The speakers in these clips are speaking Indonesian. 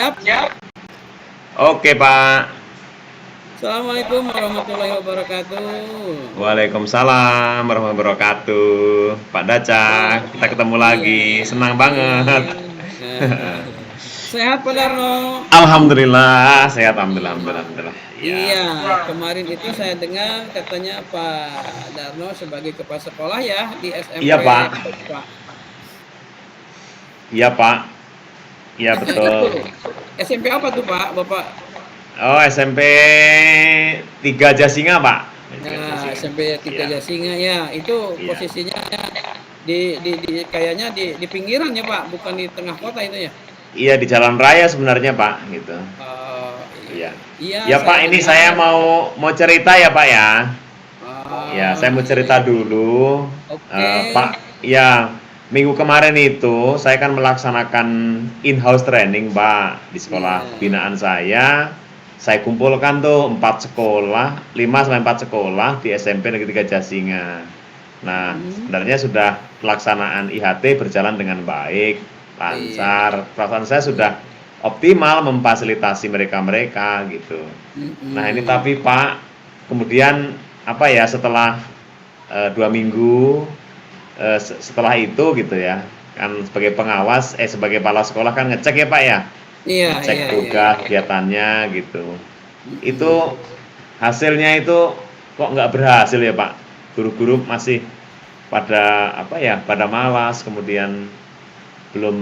Siap. Oke, Pak. Assalamualaikum warahmatullahi wabarakatuh. Waalaikumsalam warahmatullahi wabarakatuh. Pak Daca, Wah, kita ketemu iya, lagi. Senang banget. iya. Sehat Pak Darno? Alhamdulillah, sehat. Alhamdulillah, I- alhamdulillah, alhamdulillah. Iya, Ya, kemarin itu saya dengar katanya Pak Darno sebagai kepala sekolah ya di SMP iya, Pak. Pak. Iya, Pak. Iya, Itu betul. SMP apa tuh Pak, Bapak? Oh, SMP 3 Jasinga, Pak. Tiga Nah, Jasinga. SMP 3 Iya, Jasinga ya, itu iya. posisinya kayaknya di pinggiran ya Pak, bukan di tengah kota itu ya. Iya, di jalan raya sebenarnya, Pak, gitu. Oh, Iya. iya. Iya, Ya, saya Pak, ini saya dengar. mau mau cerita ya, Pak ya. Ya, saya mau Iya, cerita iya. dulu, Oke. Pak. Ya, minggu kemarin itu saya kan melaksanakan in-house training, Pak, di sekolah Iya. binaan saya. Saya kumpulkan tuh 4 sekolah, 5 sampai 4 sekolah di SMP Negeri 3 Jasinga. Nah, Mm, sebenarnya sudah pelaksanaan IHT berjalan dengan baik, iya, lancar. iya. Perasaan saya sudah optimal memfasilitasi mereka-mereka gitu. Nah, ini Mm-mm. tapi Pak, kemudian apa ya, setelah 2 minggu setelah itu gitu ya, kan sebagai pengawas, sebagai kepala sekolah kan ngecek ya Pak ya, Iya, ngecek iya, iya, tugas iya. kegiatannya gitu. Itu Mm-mm. hasilnya itu kok nggak berhasil ya Pak, guru-guru masih pada apa ya, pada malas, kemudian belum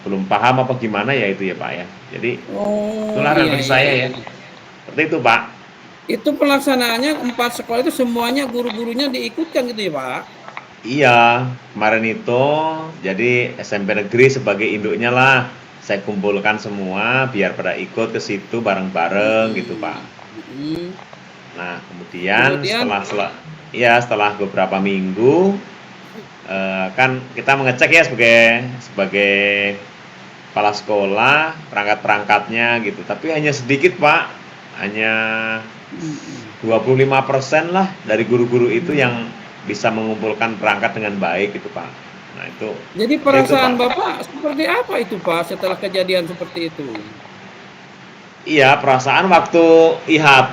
belum paham apa gimana ya itu ya Pak ya. Jadi Oh, itulah iya, referensi iya, saya iya, ya, iya. seperti itu Pak. Itu pelaksanaannya 4 sekolah itu semuanya guru-gurunya diikutkan gitu ya, Pak? Iya, kemarin itu jadi SMP negeri sebagai induknya lah. Saya kumpulkan semua biar pada ikut ke situ bareng-bareng gitu, Pak. Mm-mm. Mm-mm. Nah, kemudian Kemudian, ya setelah beberapa minggu kan kita mengecek ya sebagai sebagai kepala sekolah perangkat-perangkatnya gitu. Tapi hanya sedikit, Pak. Hanya mm-mm. 25% lah dari guru-guru itu yang bisa mengumpulkan perangkat dengan baik gitu Pak. Nah Jadi itu perasaan Pak. Bapak seperti apa itu, Pak, setelah kejadian seperti itu? Iya, perasaan waktu IHT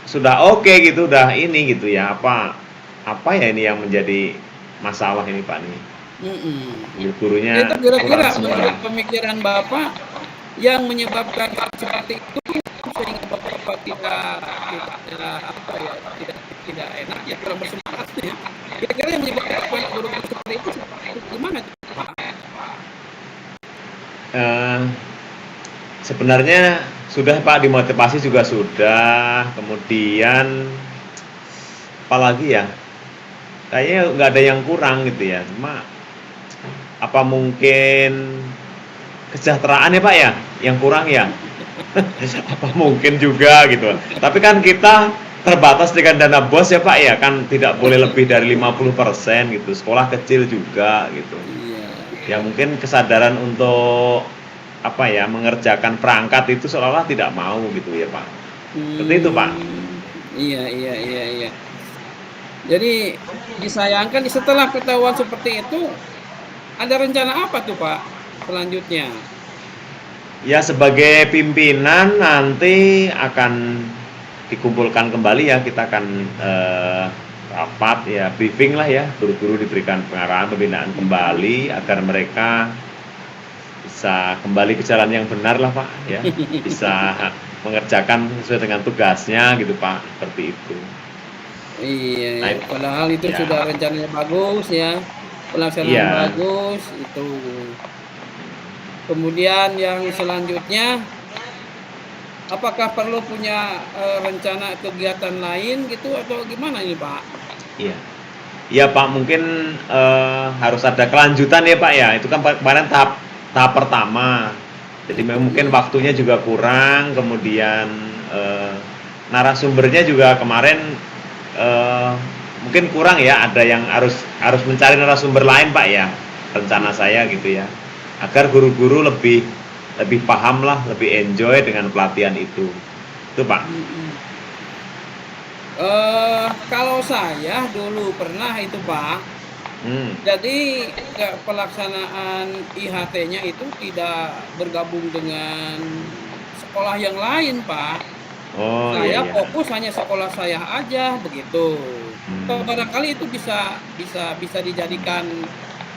sudah oke gitu, udah ini gitu ya, apa apa ya ini yang menjadi masalah ini Pak nih. Mhm. Itu Gurunya kurang kira-kira semua. menurut pemikiran Bapak yang menyebabkan hal seperti itu sehingga Bapak tidak apa ya, tidak enak ya, kurang bersemangat ya. Kira-kira yang menyebabkan guru-guru seperti itu gimana tuh, Pak? Eh, Sebenarnya sudah Pak, dimotivasi juga sudah, kemudian apalagi ya, kayaknya nggak ada yang kurang gitu ya, cuma apa mungkin kesejahteraan ya Pak ya yang kurang ya. Apa mungkin juga gitu, tapi kan kita terbatas dengan dana bos ya Pak ya, kan tidak boleh lebih dari 50% gitu, sekolah kecil juga gitu Iya. ya. Mungkin kesadaran untuk apa ya, mengerjakan perangkat itu seolah-olah tidak mau gitu ya Pak, seperti itu Pak. Iya, iya, iya, iya. Jadi disayangkan setelah ketahuan seperti itu, ada rencana apa tuh, Pak, selanjutnya? Ya, sebagai pimpinan nanti akan dikumpulkan kembali ya, kita akan rapat ya, briefing lah ya, guru-guru diberikan pengarahan pembinaan kembali agar mereka bisa kembali ke jalan yang benar lah Pak ya, bisa mengerjakan sesuai dengan tugasnya gitu Pak, seperti itu. Iya, Nah, iya. Padahal itu ya, sudah rencananya bagus ya, pelaksanaan iya. bagus itu. Kemudian yang selanjutnya, apakah perlu punya rencana kegiatan lain gitu atau gimana nih, Pak? Iya. Iya Pak, mungkin harus ada kelanjutan ya Pak ya. Itu kan kemarin tahap tahap pertama. Jadi mungkin Mm-mm. waktunya juga kurang, kemudian eh, narasumbernya juga kemarin eh, mungkin kurang ya. Ada yang harus harus mencari narasumber lain Pak ya. Rencana saya gitu ya. Agar guru-guru lebih lebih paham lah, lebih enjoy dengan pelatihan itu. Itu Pak. Mm-mm. Kalau saya dulu pernah itu, Pak. Jadi pelaksanaan IHT-nya itu tidak bergabung dengan sekolah yang lain, Pak. Oh, iya Saya iya. fokus hanya sekolah saya aja, begitu. Hmm. Barangkali itu bisa dijadikan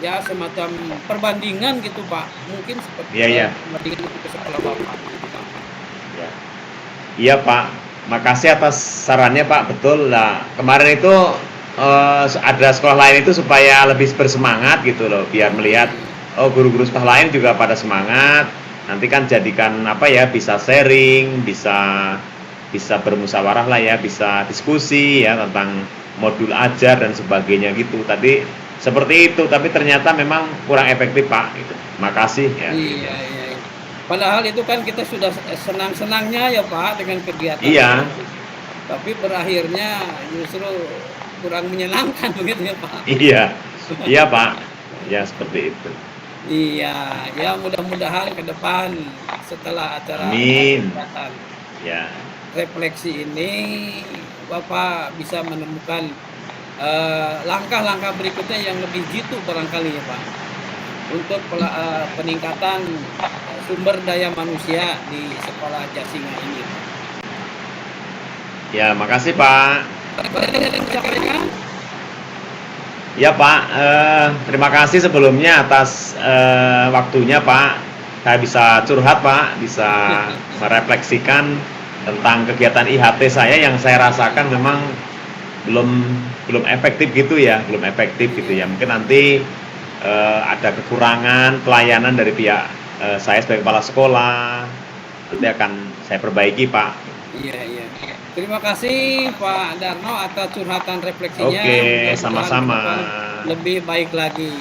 ya semacam perbandingan gitu, Pak. Mungkin seperti Iya iya. perbandingan itu ke sekolah Bapak gitu, Pak. Ya. Iya Pak, makasih atas sarannya Pak. Betul lah. Kemarin itu ada sekolah lain itu supaya lebih bersemangat gitu loh, biar melihat oh guru-guru sekolah lain juga pada semangat. Nanti kan jadikan apa ya, bisa sharing, bisa bisa bermusyawarah lah ya, bisa diskusi ya tentang modul ajar dan sebagainya gitu. Tadi seperti itu, tapi ternyata memang kurang efektif Pak. Gitu. Makasih ya. Gitu. Iya, iya. Padahal itu kan kita sudah senang-senangnya ya Pak dengan kegiatan Iya, itu. Tapi berakhirnya justru kurang menyenangkan begitu ya Pak. iya, iya Pak. Ya seperti itu. Iya, ya mudah-mudahan ke depan setelah acara Amin. kegiatan Ya, refleksi ini Bapak bisa menemukan langkah-langkah berikutnya yang lebih jitu barangkali ya Pak untuk peningkatan sumber daya manusia di sekolah Jasinga ini. ya makasih Pak. Ada yang disampaikan? Ya Pak, terima kasih sebelumnya atas waktunya Pak. Saya bisa curhat Pak, bisa merefleksikan tentang kegiatan IHT saya yang saya rasakan memang belum belum efektif gitu ya, belum efektif gitu ya. Mungkin nanti ada kekurangan pelayanan dari pihak saya sebagai kepala sekolah, nanti akan saya perbaiki Pak. Iya, iya. Terima kasih Pak Darno atas curhatan refleksinya. Oke, Mudah-mudahan sama-sama. ke depan lebih baik lagi.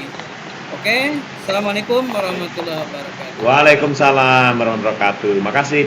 Oke, Assalamualaikum warahmatullahi wabarakatuh. Waalaikumsalam warahmatullahi wabarakatuh. Makasih.